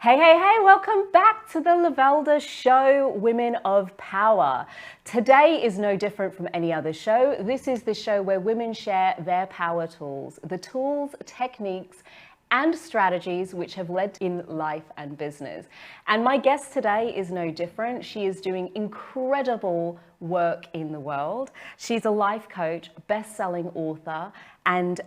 Hey, hey, hey, welcome back to the Lovelda Show, Women of Power. Today is no different from any other show. This is the show where women share their power tools, the tools, techniques, and strategies which have led in life and business. And my guest today is no different. She is doing incredible work in the world. She's a life coach, best-selling author, and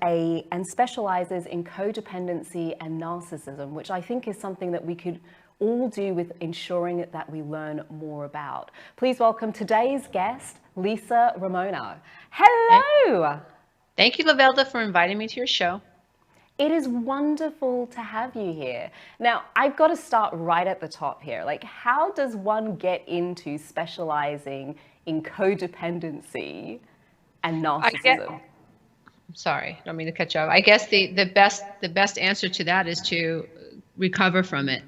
specializes in codependency and narcissism, which I think is something that we could all do with ensuring that we learn more about. Please welcome today's guest, Lisa Romano. Hello! Thank you, Lovelda, for inviting me to your show. It is wonderful to have you here. Now, I've got to start right at the top here. Like, how does one get into specializing in codependency and narcissism? Sorry, don't mean to cut you off. I guess the best answer to that is to recover from it.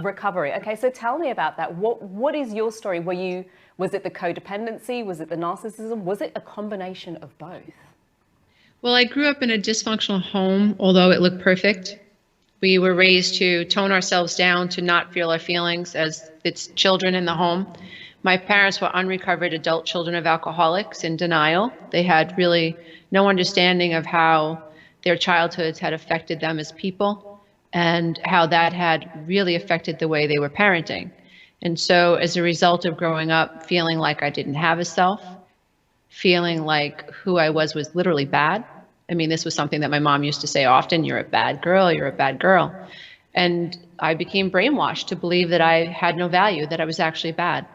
Recovery. Okay, so tell me about that. What is your story? Was it the codependency? Was it the narcissism? Was it a combination of both? Well, I grew up in a dysfunctional home, although it looked perfect. We were raised to tone ourselves down, to not feel our feelings as it's children in the home. My parents were unrecovered adult children of alcoholics in denial. They had really no understanding of how their childhoods had affected them as people and how that had really affected the way they were parenting. And so as a result of growing up feeling like I didn't have a self, feeling like who I was literally bad. I mean, this was something that my mom used to say often, you're a bad girl, you're a bad girl. And I became brainwashed to believe that I had no value, that I was actually bad.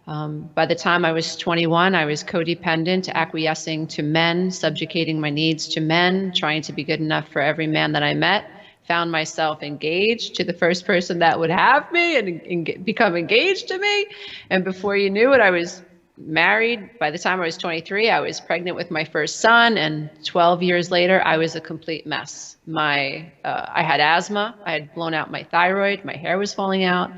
By the time I was 21, I was codependent, acquiescing to men, subjugating my needs to men, trying to be good enough for every man that I met. Found myself engaged to the first person that would have me and become engaged to me. And before you knew it, I was married. By the time I was 23, I was pregnant with my first son, and 12 years later, I was a complete mess. I had asthma. I had blown out my thyroid. My hair was falling out.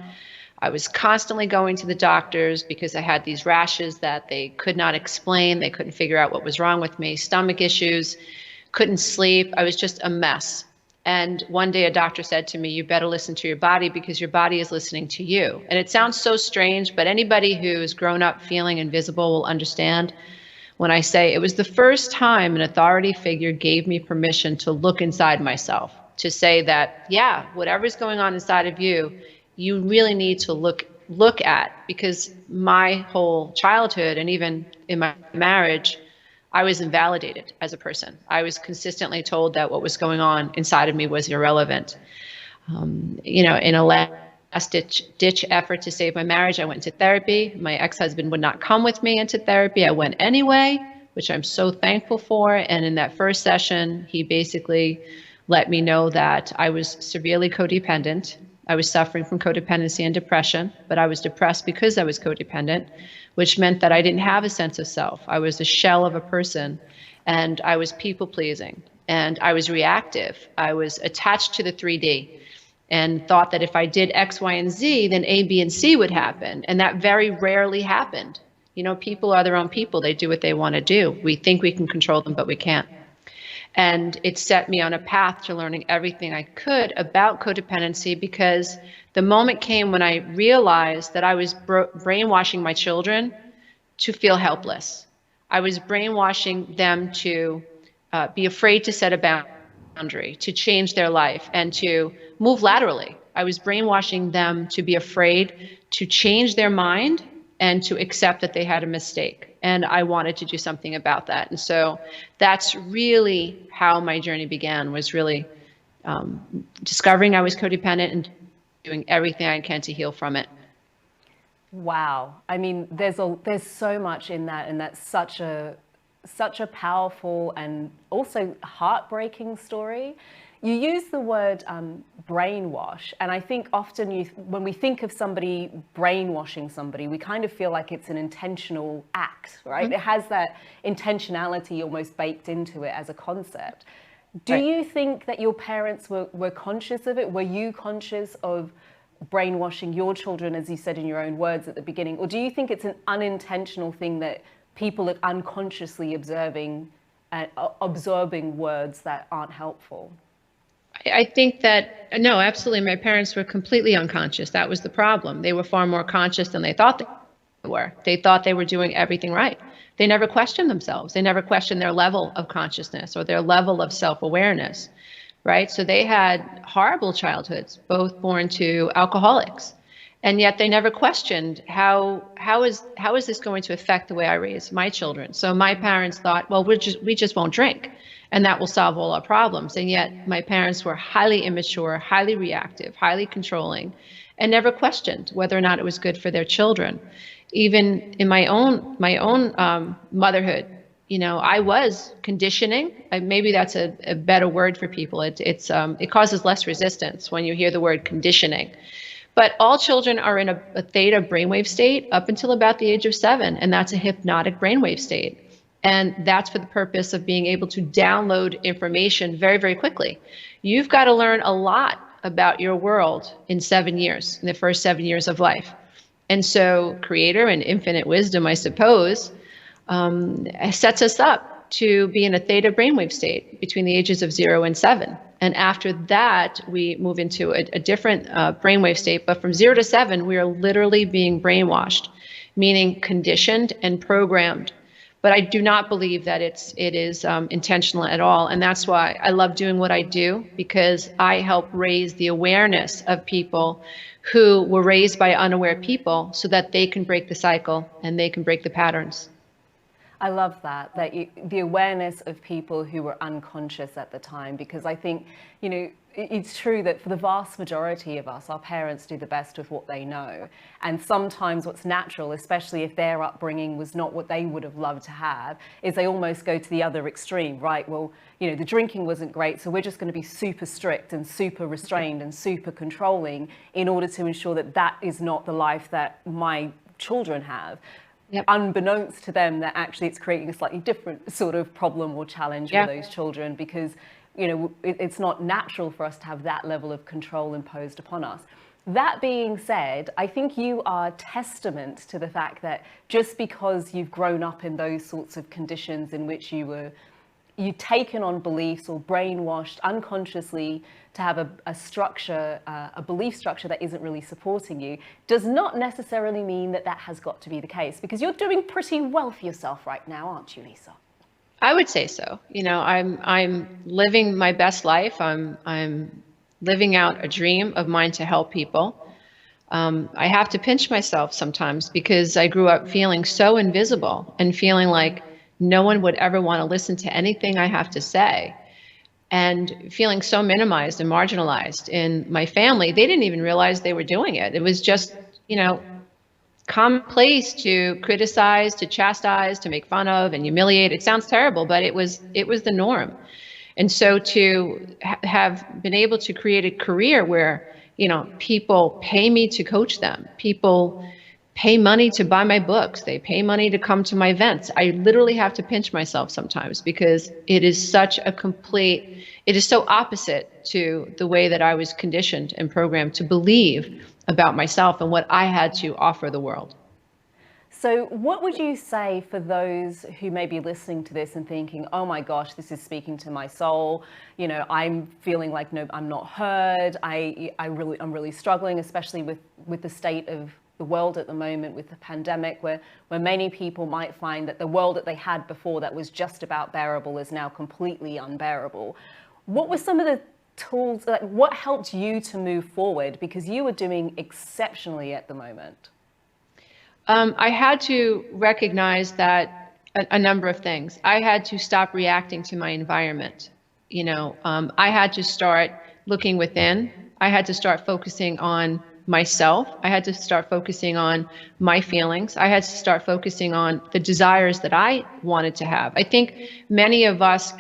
I was constantly going to the doctors because I had these rashes that they could not explain. They couldn't figure out what was wrong with me. Stomach issues, couldn't sleep. I was just a mess. And one day a doctor said to me, you better listen to your body because your body is listening to you. And it sounds so strange, but anybody who has grown up feeling invisible will understand when I say it was the first time an authority figure gave me permission to look inside myself, to say that, yeah, whatever's going on inside of you, you really need to look at, because my whole childhood and even in my marriage, I was invalidated as a person. I was consistently told that what was going on inside of me was irrelevant. In a last-ditch effort to save my marriage, I went to therapy. My ex-husband would not come with me into therapy. I went anyway, which I'm so thankful for. And in that first session, he basically let me know that I was severely codependent. I was suffering from codependency and depression, but I was depressed because I was codependent, which meant that I didn't have a sense of self. I was a shell of a person, and I was people-pleasing, and I was reactive. I was attached to the 3D and thought that if I did X, Y, and Z, then A, B, and C would happen, and that very rarely happened. You know, people are their own people. They do what they want to do. We think we can control them, but we can't. And it set me on a path to learning everything I could about codependency, because the moment came when I realized that I was brainwashing my children to feel helpless. I was brainwashing them to be afraid to set a boundary, to change their life, and to move laterally. I was brainwashing them to be afraid to change their mind and to accept that they had a mistake. And I wanted to do something about that. And so that's really how my journey began, was really discovering I was codependent and doing everything I can to heal from it. Wow. I mean, there's so much in that, and that's such a powerful and also heartbreaking story. You use the word brainwash, and I think often when we think of somebody brainwashing somebody, we kind of feel like it's an intentional act, right? Mm-hmm. It has that intentionality almost baked into it as a concept. Do you think that your parents were conscious of it? Were you conscious of brainwashing your children, as you said in your own words at the beginning? Or do you think it's an unintentional thing that people are unconsciously absorbing words that aren't helpful? I think that, no, absolutely. My parents were completely unconscious. That was the problem. They were far more conscious than they thought they were. They thought they were doing everything right. They never questioned themselves. They never questioned their level of consciousness or their level of self-awareness, right? So they had horrible childhoods, both born to alcoholics. And yet they never questioned how is this going to affect the way I raise my children? So my parents thought, well, we just won't drink, and that will solve all our problems. And yet my parents were highly immature, highly reactive, highly controlling, and never questioned whether or not it was good for their children. Even in my own motherhood, I was conditioning. Maybe that's a better word for people. It causes less resistance when you hear the word conditioning. But all children are in a theta brainwave state up until about the age of 7, and that's a hypnotic brainwave state. And that's for the purpose of being able to download information very, very quickly. You've got to learn a lot about your world in 7 years, in the first 7 years of life. And so Creator and infinite wisdom, I suppose, sets us up to be in a theta brainwave state between the ages of 0 and 7. And after that, we move into a different brainwave state. But from 0 to 7, we are literally being brainwashed, meaning conditioned and programmed. But I do not believe that it is intentional at all. And that's why I love doing what I do, because I help raise the awareness of people who were raised by unaware people so that they can break the cycle and they can break the patterns. I love that the awareness of people who were unconscious at the time, because I think, it's true that for the vast majority of us, our parents do the best with what they know. And sometimes what's natural, especially if their upbringing was not what they would have loved to have, is they almost go to the other extreme, right? Well, the drinking wasn't great, so we're just going to be super strict and super restrained and super controlling in order to ensure that that is not the life that my children have. Yep. Unbeknownst to them that actually it's creating a slightly different sort of problem or challenge for those children, because it's not natural for us to have that level of control imposed upon us. That being said, I think you are testament to the fact that just because you've grown up in those sorts of conditions in which you've taken on beliefs or brainwashed unconsciously to have a structure, a belief structure that isn't really supporting you, does not necessarily mean that has got to be the case, because you're doing pretty well for yourself right now, aren't you, Lisa? I would say so. I'm living my best life. I'm living out a dream of mine to help people. I have to pinch myself sometimes because I grew up feeling so invisible and feeling like no one would ever want to listen to anything I have to say, and feeling so minimized and marginalized in my family. They didn't even realize they were doing it. It was just, commonplace to criticize, to chastise, to make fun of and humiliate. It sounds terrible, but it was the norm. And so to have been able to create a career where, people pay me to coach them, people pay money to buy my books, they pay money to come to my events. I literally have to pinch myself sometimes because it is so opposite to the way that I was conditioned and programmed to believe about myself and what I had to offer the world. So what would you say for those who may be listening to this and thinking, oh my gosh, this is speaking to my soul. I'm feeling like, no, I'm not heard. I'm really struggling, especially with the state of the world at the moment with the pandemic, where many people might find that the world that they had before that was just about bearable is now completely unbearable. What were some of the tools, what helped you to move forward? Because you were doing exceptionally at the moment. I had to recognize that a number of things. I had to stop reacting to my environment. I had to start looking within. I had to start focusing on myself. I had to start focusing on my feelings. I had to start focusing on the desires that I wanted to have. I think many of us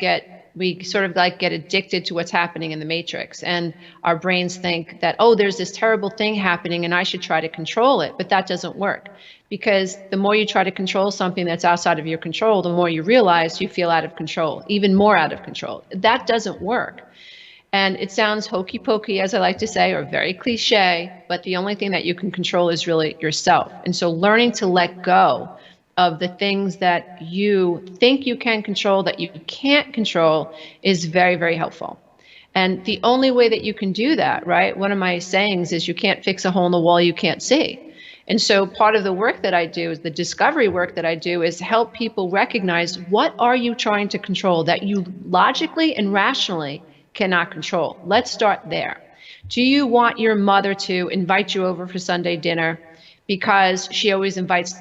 we sort of get addicted to what's happening in the matrix, and our brains think that, oh, there's this terrible thing happening and I should try to control it. But that doesn't work, because the more you try to control something that's outside of your control, the more you realize you feel out of control, even more out of control. That doesn't work. And it sounds hokey pokey, as I like to say, or very cliche, but the only thing that you can control is really yourself. And so learning to let go of the things that you think you can control, that you can't control, is very, very helpful. And the only way that you can do that, right? One of my sayings is you can't fix a hole in the wall you can't see. And so part of the work that I do is the discovery work that I do is help people recognize what are you trying to control that you logically and rationally cannot control. Let's start there. Do you want your mother to invite you over for Sunday dinner because she always invites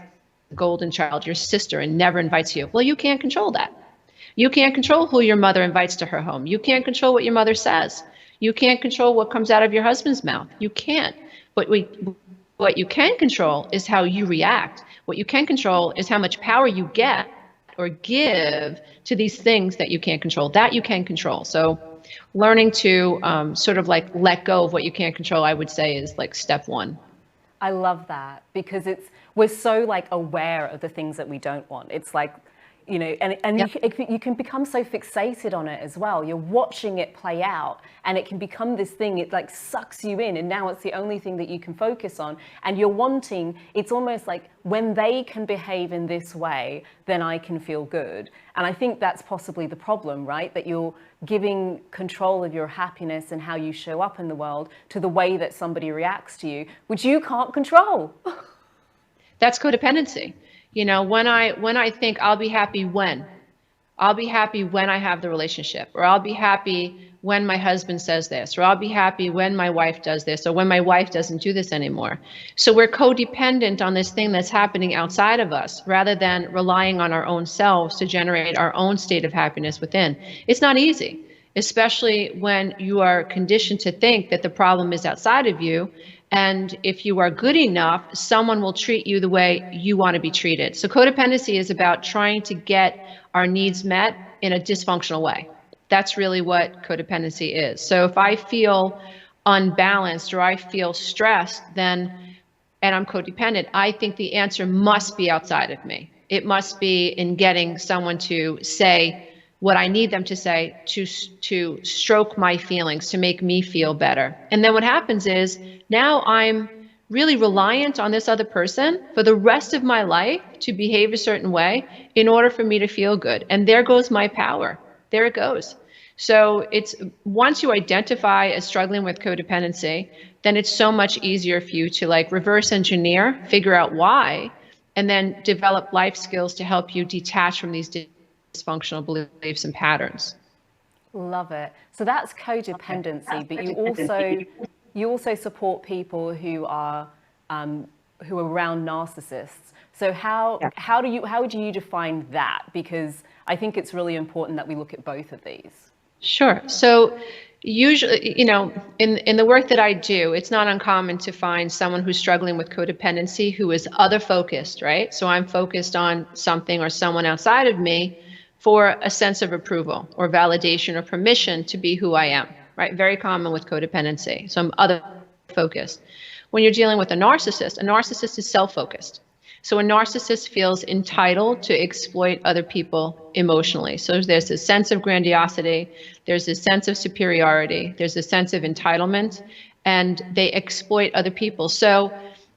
the golden child, your sister, and never invites you? Well, you can't control that. You can't control who your mother invites to her home. You can't control what your mother says. You can't control what comes out of your husband's mouth. You can't. But what you can control is how you react. What you can control is how much power you get or give to these things that you can't control. That you can control. So learning to sort of like let go of what you can't control, I would say, is like step one. I love that, because we're so like aware of the things that we don't want. It's like, you know, and yep. you can become so fixated on it as well. You're watching it play out, and it can become this thing, it like sucks you in, and now it's the only thing that you can focus on. And you're wanting, it's almost like, when they can behave in this way, then I can feel good. And I think that's possibly the problem, right? That you're giving control of your happiness and how you show up in the world to the way that somebody reacts to you, which you can't control. That's codependency. You know, when I think I'll be happy when I have the relationship, or I'll be happy when my husband says this, or I'll be happy when my wife does this, or when my wife doesn't do this anymore. So we're codependent on this thing that's happening outside of us, rather than relying on our own selves to generate our own state of happiness within. It's not easy, especially when you are conditioned to think that the problem is outside of you. And if you are good enough, someone will treat you the way you want to be treated. So codependency is about trying to get our needs met in a dysfunctional way. That's really what codependency is. So if I feel unbalanced or I feel stressed, and I'm codependent, I think the answer must be outside of me. It must be in getting someone to say what I need them to say, to stroke my feelings, to make me feel better. And then what happens is, now I'm really reliant on this other person for the rest of my life to behave a certain way in order for me to feel good. And there goes my power. There it goes. So it's, once you identify as struggling with codependency, then it's so much easier for you to like reverse engineer, figure out why, and then develop life skills to help you detach from these dysfunctional beliefs and patterns. Love it. So that's codependency, but you also support people who are around narcissists. So how would you define that? Because I think it's really important that we look at both of these. Sure. So usually, you know, in the work that I do, it's not uncommon to find someone who's struggling with codependency who is other focused, right? So I'm focused on something or someone outside of me for a sense of approval or validation or permission to be who I am, right? Very common with codependency. So I'm other focused. When you're dealing with a narcissist is self-focused. So a narcissist feels entitled to exploit other people emotionally. So there's a sense of grandiosity, there's a sense of superiority, there's a sense of entitlement, and they exploit other people. So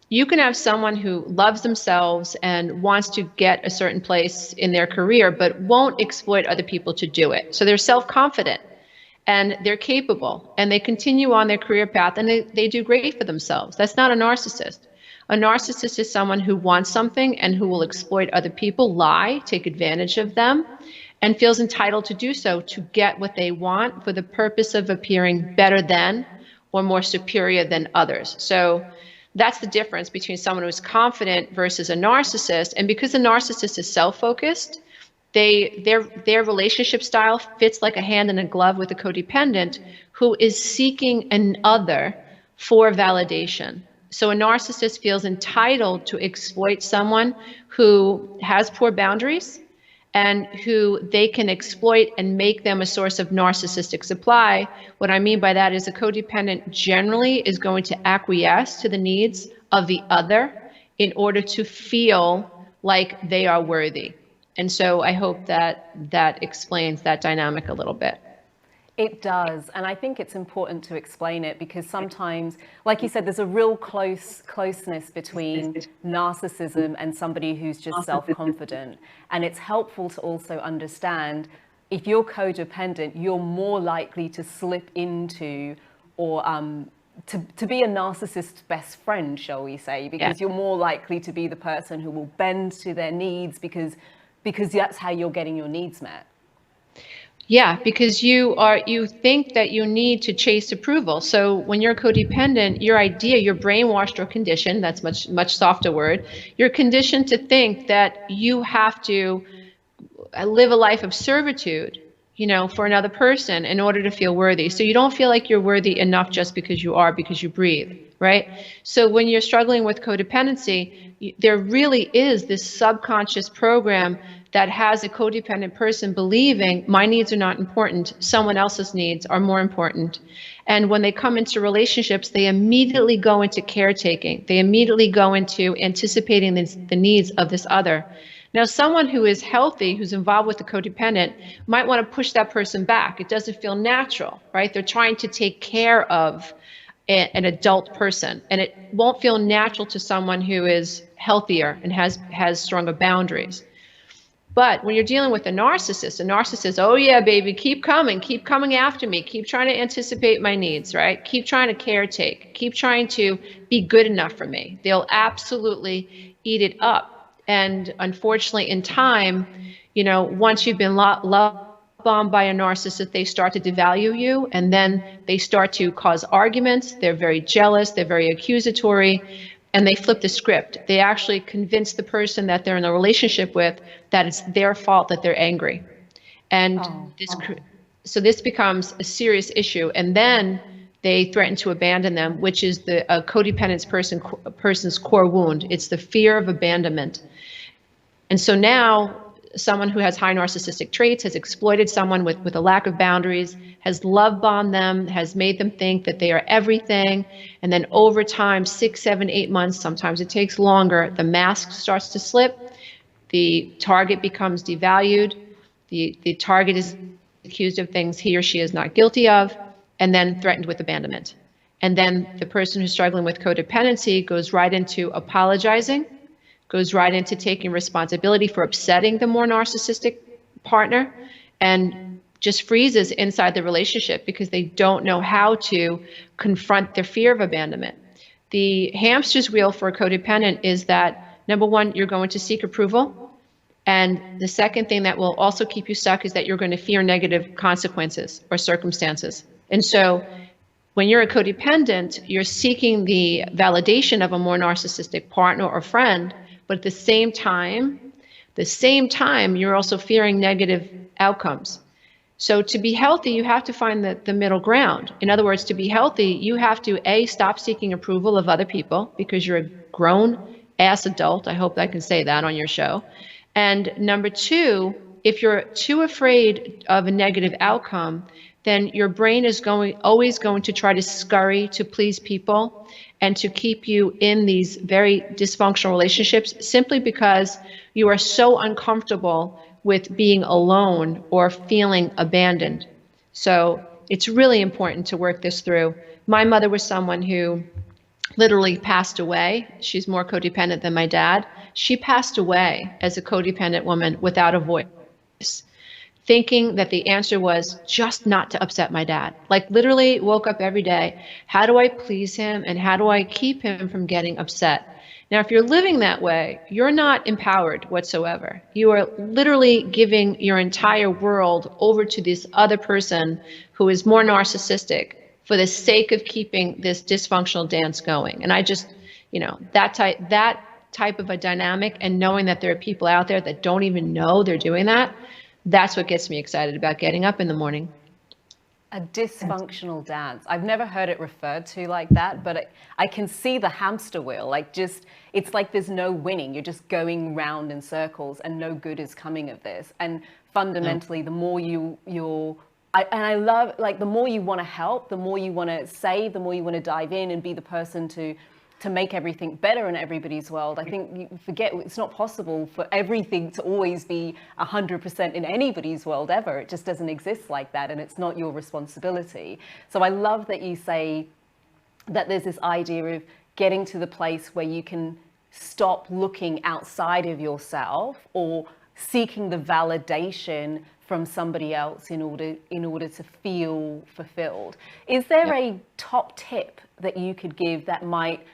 you can have someone who loves themselves and wants to get a certain place in their career, but won't exploit other people to do it. So they're self-confident and they're capable and they continue on their career path and they do great for themselves. That's not a narcissist. A narcissist is someone who wants something and who will exploit other people, lie, take advantage of them, and feels entitled to do so to get what they want for the purpose of appearing better than or more superior than others. So that's the difference between someone who's confident versus a narcissist. And because a narcissist is self-focused, their relationship style fits like a hand in a glove with a codependent who is seeking an other for validation. So a narcissist feels entitled to exploit someone who has poor boundaries and who they can exploit and make them a source of narcissistic supply. What I mean by that is a codependent generally is going to acquiesce to the needs of the other in order to feel like they are worthy. And so I hope that that explains that dynamic a little bit. It does. And I think it's important to explain it because sometimes, like you said, there's a real closeness between narcissism and somebody who's just self-confident. And it's helpful to also understand if you're codependent, you're more likely to slip into, or to be a narcissist's best friend, shall we say, because you're more likely to be the person who will bend to their needs because that's how you're getting your needs met. Yeah, because you think that you need to chase approval. So when you're codependent, you're brainwashed or conditioned, that's much softer word. You're conditioned to think that you have to live a life of servitude, for another person in order to feel worthy. So you don't feel like you're worthy enough just because you breathe, right? So when you're struggling with codependency, there really is this subconscious program that has a codependent person believing my needs are not important, someone else's needs are more important. And when they come into relationships, they immediately go into caretaking. They immediately go into anticipating the needs of this other. Now, someone who is healthy, who's involved with the codependent, might want to push that person back. It doesn't feel natural, right? They're trying to take care of an adult person, and it won't feel natural to someone who is healthier and has stronger boundaries. But when you're dealing with a narcissist, oh yeah, baby, keep coming after me, keep trying to anticipate my needs, right? Keep trying to caretake, keep trying to be good enough for me. They'll absolutely eat it up. And unfortunately, in time, once you've been love bombed by a narcissist, they start to devalue you, and then they start to cause arguments. They're very jealous, they're very accusatory, and they flip the script. They actually convince the person that they're in a relationship with that it's their fault that they're angry. And so this becomes a serious issue. And then they threaten to abandon them, which is a codependent person's core wound. It's the fear of abandonment. And so now someone who has high narcissistic traits has exploited someone with a lack of boundaries, has love bombed them, has made them think that they are everything. And then over time, 6, 7, 8 months, sometimes it takes longer, the mask starts to slip, the target becomes devalued, the target is accused of things he or she is not guilty of, and then threatened with abandonment. And then the person who's struggling with codependency goes right into apologizing, goes right into taking responsibility for upsetting the more narcissistic partner, and just freezes inside the relationship because they don't know how to confront their fear of abandonment. The hamster's wheel for a codependent is that, number one, you're going to seek approval. And the second thing that will also keep you stuck is that you're going to fear negative consequences or circumstances. And so when you're a codependent, you're seeking the validation of a more narcissistic partner or friend, but at the same time, you're also fearing negative outcomes. So to be healthy, you have to find the middle ground. In other words, to be healthy, you have to, A, stop seeking approval of other people because you're a grown-ass adult. I hope I can say that on your show. And number two, if you're too afraid of a negative outcome, then your brain is always going to try to scurry to please people and to keep you in these very dysfunctional relationships simply because you are so uncomfortable with being alone or feeling abandoned. So it's really important to work this through. My mother was someone who literally passed away. She's more codependent than my dad. She passed away as a codependent woman without a voice, thinking that the answer was just not to upset my dad. Like literally woke up every day, how do I please him and how do I keep him from getting upset? Now, if you're living that way, you're not empowered whatsoever. You are literally giving your entire world over to this other person who is more narcissistic for the sake of keeping this dysfunctional dance going. And I just, that type of a dynamic, and knowing that there are people out there that don't even know they're doing that, that's what gets me excited about getting up in the morning. A dysfunctional dance. I've never heard it referred to like that, but I can see the hamster wheel. It's like there's no winning. You're just going round in circles and no good is coming of this. And fundamentally, the more I love, the more you want to help, the more you want to save, the more you want to dive in and be the person to make everything better in everybody's world. I think you forget it's not possible for everything to always be 100% in anybody's world ever. It just doesn't exist like that, and it's not your responsibility. So I love that you say that there's this idea of getting to the place where you can stop looking outside of yourself or seeking the validation from somebody else in order to feel fulfilled. Is there a top tip that you could give that might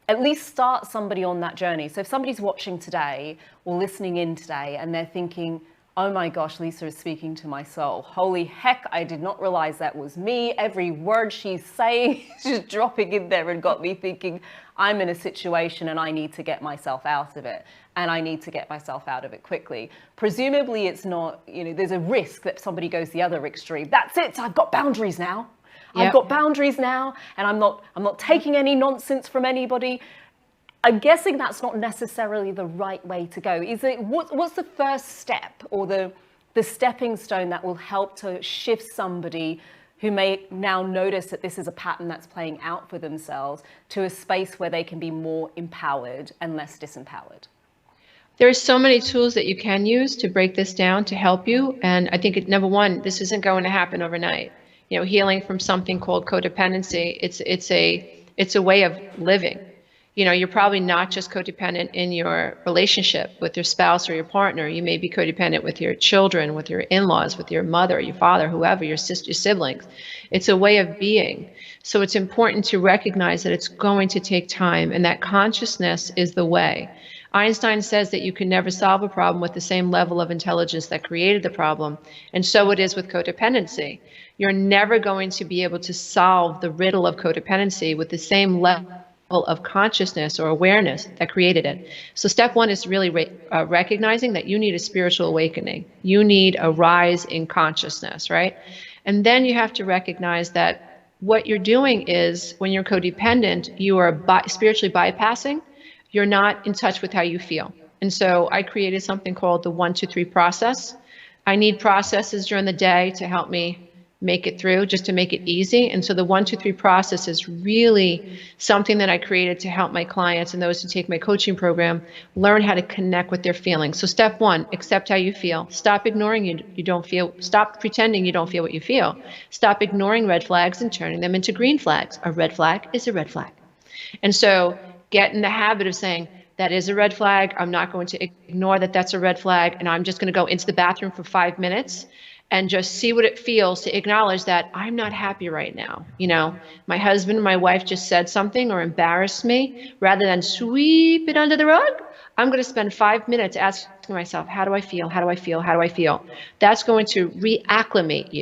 at least start somebody on that journey? So if somebody's watching today or listening in today and they're thinking, oh my gosh, Lisa is speaking to my soul. Holy heck, I did not realize that was me. Every word she's saying is just dropping in there and got me thinking, I'm in a situation and I need to get myself out of it. And I need to get myself out of it quickly. Presumably it's not, there's a risk that somebody goes the other extreme. That's it, I've got boundaries now. I've got boundaries now, and I'm not taking any nonsense from anybody. I'm guessing that's not necessarily the right way to go. Is it? What's the first step or the stepping stone that will help to shift somebody who may now notice that this is a pattern that's playing out for themselves to a space where they can be more empowered and less disempowered? There are so many tools that you can use to break this down to help you. And I think number one, this isn't going to happen overnight. Healing from something called codependency, it's a way of living. You're probably not just codependent in your relationship with your spouse or your partner. You may be codependent with your children, with your in-laws, with your mother, your father, whoever, your sister, your siblings. It's a way of being. So it's important to recognize that it's going to take time and that consciousness is the way. Einstein says that you can never solve a problem with the same level of intelligence that created the problem. And so it is with codependency. You're never going to be able to solve the riddle of codependency with the same level of consciousness or awareness that created it. So step one is really recognizing that you need a spiritual awakening. You need a rise in consciousness, right? And then you have to recognize that what you're doing is when you're codependent, you are spiritually bypassing. You're not in touch with how you feel. And so I created something called the 1, 2, 3 process. I need processes during the day to help me make it through, just to make it easy. And so the 1, 2, 3 process is really something that I created to help my clients and those who take my coaching program learn how to connect with their feelings. So step one, accept how you feel. Stop ignoring you don't feel. Stop pretending you don't feel what you feel. Stop ignoring red flags and turning them into green flags. A red flag is a red flag. And so get in the habit of saying, that is a red flag. I'm not going to ignore that that's a red flag. And I'm just going to go into the bathroom for 5 minutes and just see what it feels to acknowledge that I'm not happy right now. My husband and my wife just said something or embarrassed me. Rather than sweep it under the rug, I'm going to spend 5 minutes asking myself, how do I feel? How do I feel? How do I feel? That's going to reacclimate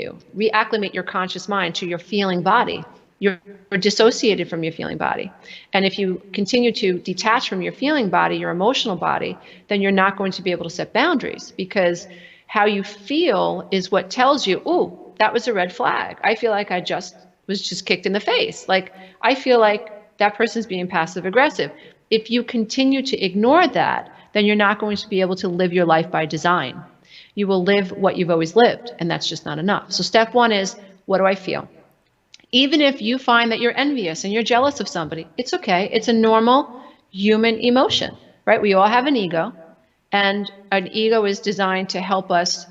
your conscious mind to your feeling body. You're dissociated from your feeling body. And if you continue to detach from your feeling body, your emotional body, then you're not going to be able to set boundaries, because how you feel is what tells you, oh, that was a red flag. I feel like I was just kicked in the face. Like, I feel like that person's being passive aggressive. If you continue to ignore that, then you're not going to be able to live your life by design. You will live what you've always lived, and that's just not enough. So step one is, what do I feel? Even if you find that you're envious and you're jealous of somebody, it's okay. It's a normal human emotion, right? We all have an ego. And an ego is designed to help us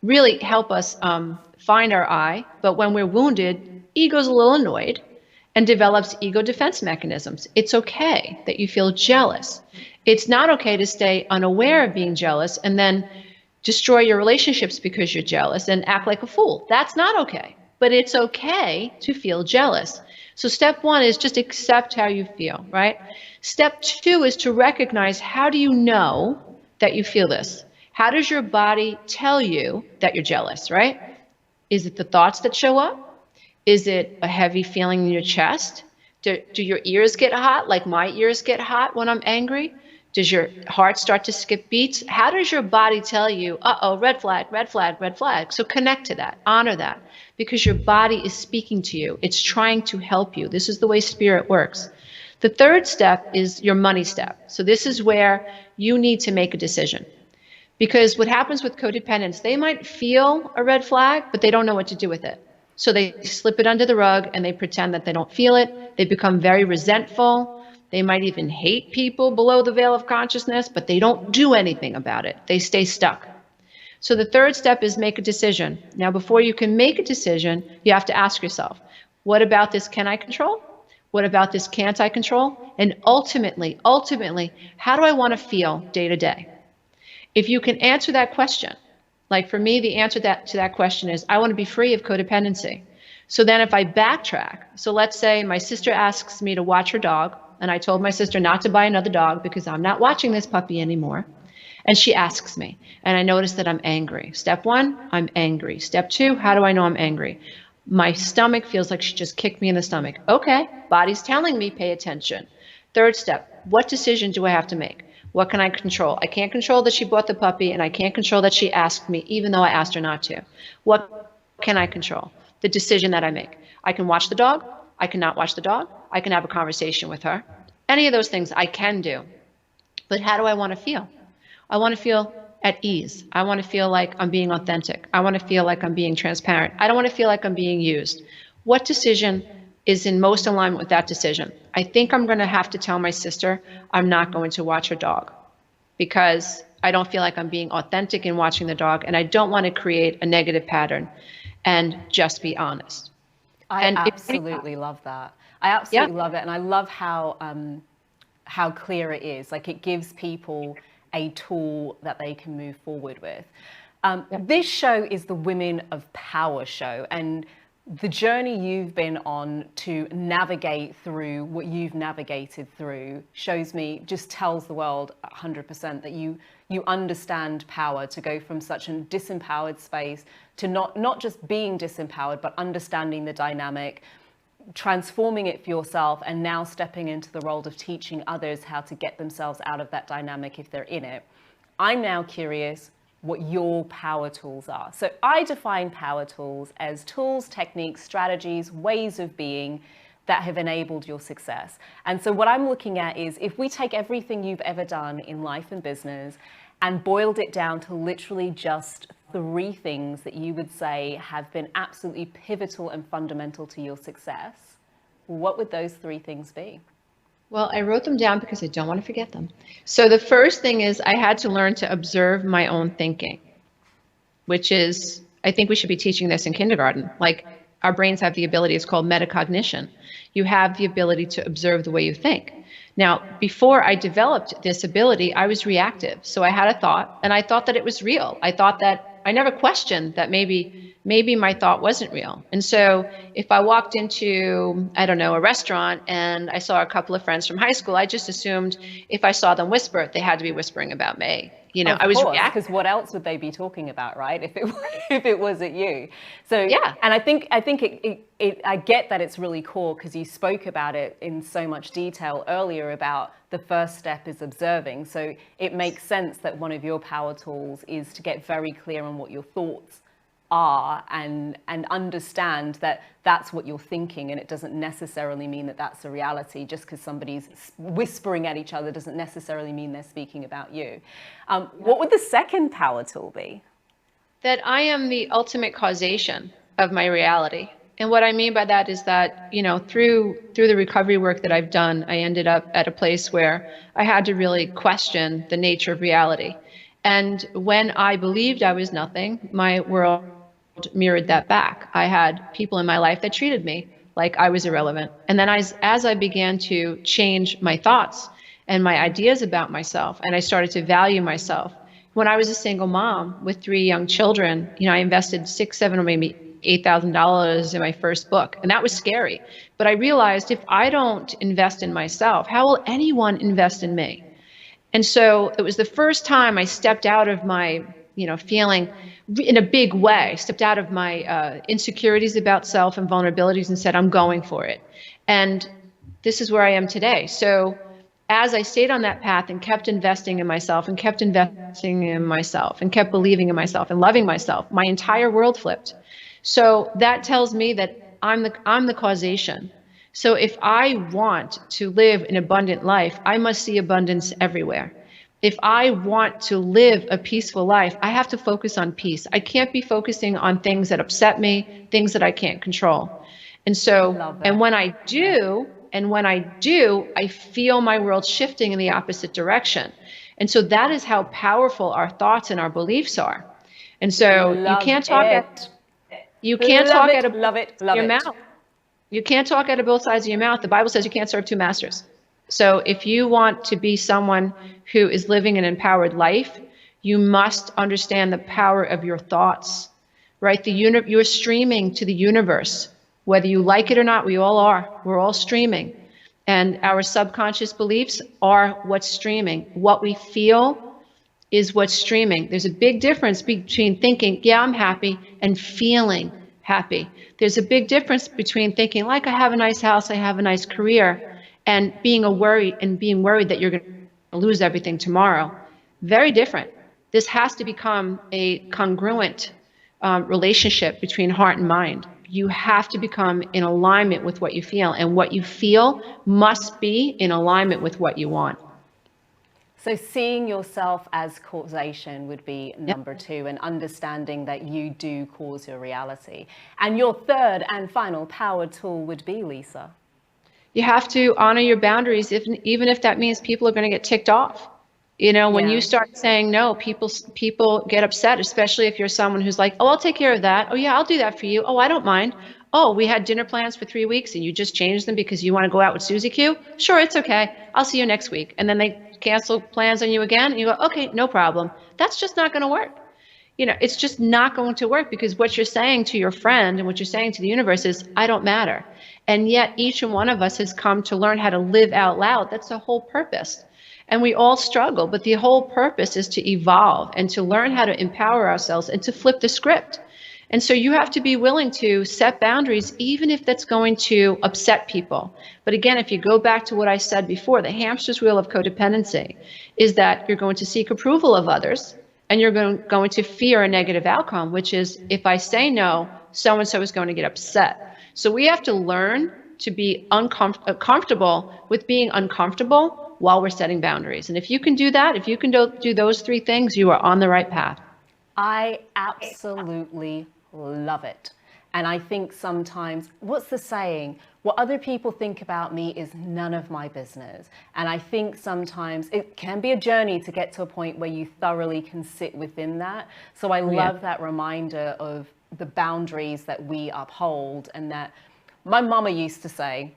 find our I. But when we're wounded, ego's a little annoyed and develops ego defense mechanisms. It's okay that you feel jealous. It's not okay to stay unaware of being jealous and then destroy your relationships because you're jealous and act like a fool. That's not okay. But it's okay to feel jealous. So step one is just accept how you feel, right? Step two is to recognize, how do you know that you feel this? How does your body tell you that you're jealous, right? Is it the thoughts that show up? Is it a heavy feeling in your chest? Do your ears get hot, like my ears get hot when I'm angry? Does your heart start to skip beats? How does your body tell you, uh-oh, red flag, red flag, red flag? So connect to that, honor that, because your body is speaking to you. It's trying to help you. This is the way spirit works. The third step is your money step. So this is where you need to make a decision. Because what happens with codependents, they might feel a red flag, but they don't know what to do with it. So they slip it under the rug and they pretend that they don't feel it. They become very resentful. They might even hate people below the veil of consciousness, but they don't do anything about it. They stay stuck. So the third step is make a decision. Now, before you can make a decision, you have to ask yourself, what about this can I control? What about this can't I control? And ultimately, how do I want to feel day to day? If you can answer that question, Like for me, the answer to that question is I want to be free of codependency. So then if I backtrack, so let's say my sister asks me to watch her dog, and I told my sister not to buy another dog because I'm not watching this puppy anymore. And she asks me, and I notice that I'm angry. Step one, I'm angry. Step two, how do I know I'm angry? My stomach feels like she just kicked me in the stomach. Okay, body's telling me, pay attention. Third step, what decision do I have to make? What can I control? I can't control that she bought the puppy, and I can't control that she asked me, even though I asked her not to. What can I control? The decision that I make. I can watch the dog. I cannot watch the dog. I can have a conversation with her. Any of those things I can do. But how do I want to feel? I want to feel at ease. I want to feel like I'm being authentic. I want to feel like I'm being transparent. I don't want to feel like I'm being used. What decision is in most alignment with that decision? I think I'm going to have to tell my sister I'm not going to watch her dog because I don't feel like I'm being authentic in watching the dog, and I don't want to create a negative pattern, and just be honest. I absolutely love that. I absolutely love it. And I love how clear it is. Like it gives people a tool that they can move forward with. This show is the Women of Power show, and the journey you've been on to navigate through what you've navigated through shows me, just tells the world 100% that you understand power, to go from such a disempowered space to not just being disempowered, but understanding the dynamic, transforming it for yourself, and now stepping into the role of teaching others how to get themselves out of that dynamic if they're in it. I'm now curious what your power tools are. So I define power tools as tools, techniques, strategies, ways of being that have enabled your success. And so what I'm looking at is, if we take everything you've ever done in life and business and boiled it down to literally just 3 things that you would say have been absolutely pivotal and fundamental to your success, what would those 3 things be? Well, I wrote them down because I don't want to forget them. So the first thing is I had to learn to observe my own thinking, which is, I think we should be teaching this in kindergarten. Like our brains have the ability, it's called metacognition. You have the ability to observe the way you think. Now, before I developed this ability, I was reactive. So I had a thought and I thought that it was real. I thought that I never questioned that maybe my thought wasn't real. And so if I walked into, I don't know, a restaurant and I saw a couple of friends from high school, I just assumed if I saw them whisper, they had to be whispering about me. You know, I was reactive. Because what else would they be talking about, right? If it wasn't you. So yeah, and I think I get that it's really core, because you spoke about it in so much detail earlier about the first step is observing. So it makes sense that one of your power tools is to get very clear on what your thoughts are and understand that that's what you're thinking, and it doesn't necessarily mean that that's a reality. Just because somebody's whispering at each other doesn't necessarily mean they're speaking about you. What would the second power tool be? That I am the ultimate causation of my reality. And what I mean by that is that, you know, through the recovery work that I've done, I ended up at a place where I had to really question the nature of reality. And when I believed I was nothing, my world mirrored that back. I had people in my life that treated me like I was irrelevant. And then as I began to change my thoughts and my ideas about myself, and I started to value myself. When I was a single mom with 3 young children, you know, I invested $6,000, $7,000, or maybe $8,000 in my first book. And that was scary. But I realized if I don't invest in myself, how will anyone invest in me? And so it was the first time I stepped out of my, you know, feeling in a big way, stepped out of my insecurities about self and vulnerabilities and said, I'm going for it. And this is where I am today. So as I stayed on that path and kept investing in myself and kept investing in myself and kept believing in myself and loving myself, my entire world flipped. So that tells me that I'm the causation. So if I want to live an abundant life, I must see abundance everywhere. If I want to live a peaceful life, I have to focus on peace. I can't be focusing on things that upset me, things that I can't control. And so, and when I do, I feel my world shifting in the opposite direction. And so that is how powerful our thoughts and our beliefs are. And so you can't talk out of your mouth. You can't talk out of both sides of your mouth. The Bible says you can't serve 2 masters. So if you want to be someone who is living an empowered life, You must understand the power of your thoughts, right? You're streaming to the universe. Whether you like it or not, we all are. We're all streaming. And our subconscious beliefs are what's streaming. What we feel is what's streaming. There's a big difference between thinking, yeah, I'm happy, and feeling happy. There's a big difference between thinking, like, I have a nice house, I have a nice career, and being worried that you're going to lose everything tomorrow. Very different. This has to become a congruent relationship between heart and mind. You have to become in alignment with what you feel, and what you feel must be in alignment with what you want. So seeing yourself as causation would be number two, and understanding that you do cause your reality. And your third and final power tool would be, Lisa? You have to honor your boundaries, even if that means people are going to get ticked off. You know, when you start saying no, people get upset, especially if you're someone who's like, oh, I'll take care of that. Oh, yeah, I'll do that for you. Oh, I don't mind. Oh, we had dinner plans for 3 weeks and you just changed them because you want to go out with Susie Q? Sure, it's okay. I'll see you next week. And then they cancel plans on you again and you go, okay, no problem. That's just not going to work. You know, it's just not going to work, because what you're saying to your friend and what you're saying to the universe is, I don't matter. And yet each and one of us has come to learn how to live out loud. That's the whole purpose. And we all struggle, but the whole purpose is to evolve and to learn how to empower ourselves and to flip the script. And so you have to be willing to set boundaries, even if that's going to upset people. But again, if you go back to what I said before, the hamster's wheel of codependency is that you're going to seek approval of others, and you're going to fear a negative outcome, which is, if I say no, so-and-so is going to get upset. So we have to learn to be comfortable with being uncomfortable while we're setting boundaries. And if you can do that, if you can do those three things, you are on the right path. I absolutely love it. And I think sometimes, what's the saying? What other people think about me is none of my business. And I think sometimes it can be a journey to get to a point where you thoroughly can sit within that. So I love that reminder of the boundaries that we uphold, and that my mama used to say,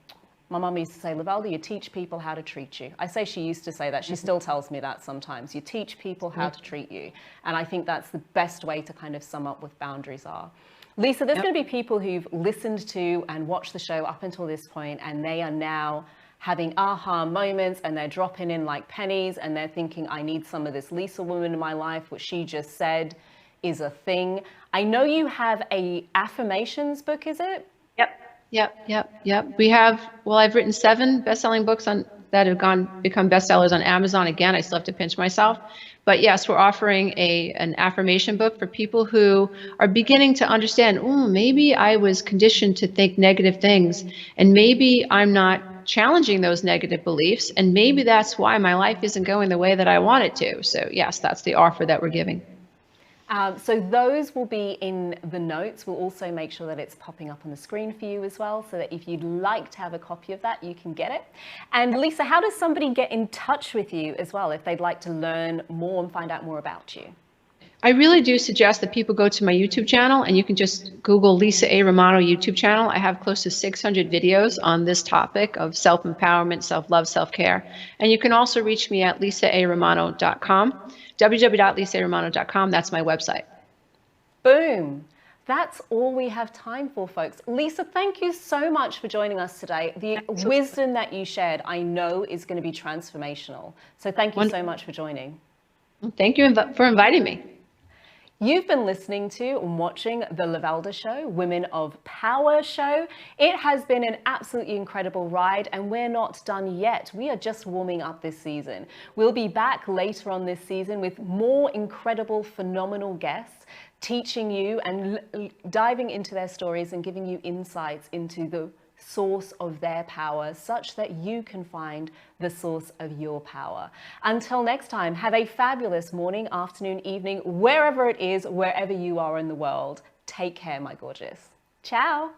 Lovelda, you teach people how to treat you. I say she used to say that. She still tells me that sometimes. You teach people how to treat you. And I think that's the best way to kind of sum up what boundaries are. Lisa, there's going to be people who've listened to and watched the show up until this point, and they are now having aha moments, and they're dropping in like pennies, and they're thinking, I need some of this Lisa woman in my life. What she just said is a thing. I know you have a affirmations book, is it? Yep. We have, well, I've written 7 best-selling books that have become bestsellers on Amazon. Again, I still have to pinch myself. But yes, we're offering an affirmation book for people who are beginning to understand, oh, maybe I was conditioned to think negative things, and maybe I'm not challenging those negative beliefs, and maybe that's why my life isn't going the way that I want it to. So yes, that's the offer that we're giving. So those will be in the notes. We'll also make sure that it's popping up on the screen for you as well, so that if you'd like to have a copy of that, you can get it. And Lisa, how does somebody get in touch with you as well if they'd like to learn more and find out more about you? I really do suggest that people go to my YouTube channel, and you can just Google Lisa A. Romano YouTube channel. I have close to 600 videos on this topic of self-empowerment, self-love, self-care. And you can also reach me at lisaaromano.com. www.lisaaromano.com. That's my website. Boom. That's all we have time for, folks. Lisa, thank you so much for joining us today. The wisdom that you shared, I know, is going to be transformational. So thank you so much for joining. Thank you for inviting me. You've been listening to and watching The Lovelda Show, Women of Power Show. It has been an absolutely incredible ride, and we're not done yet. We are just warming up this season. We'll be back later on this season with more incredible, phenomenal guests, teaching you and diving into their stories and giving you insights into the source of their power, such that you can find the source of your power. Until next time, have a fabulous morning, afternoon, evening, wherever it is, wherever you are in the world. Take care, my gorgeous. Ciao.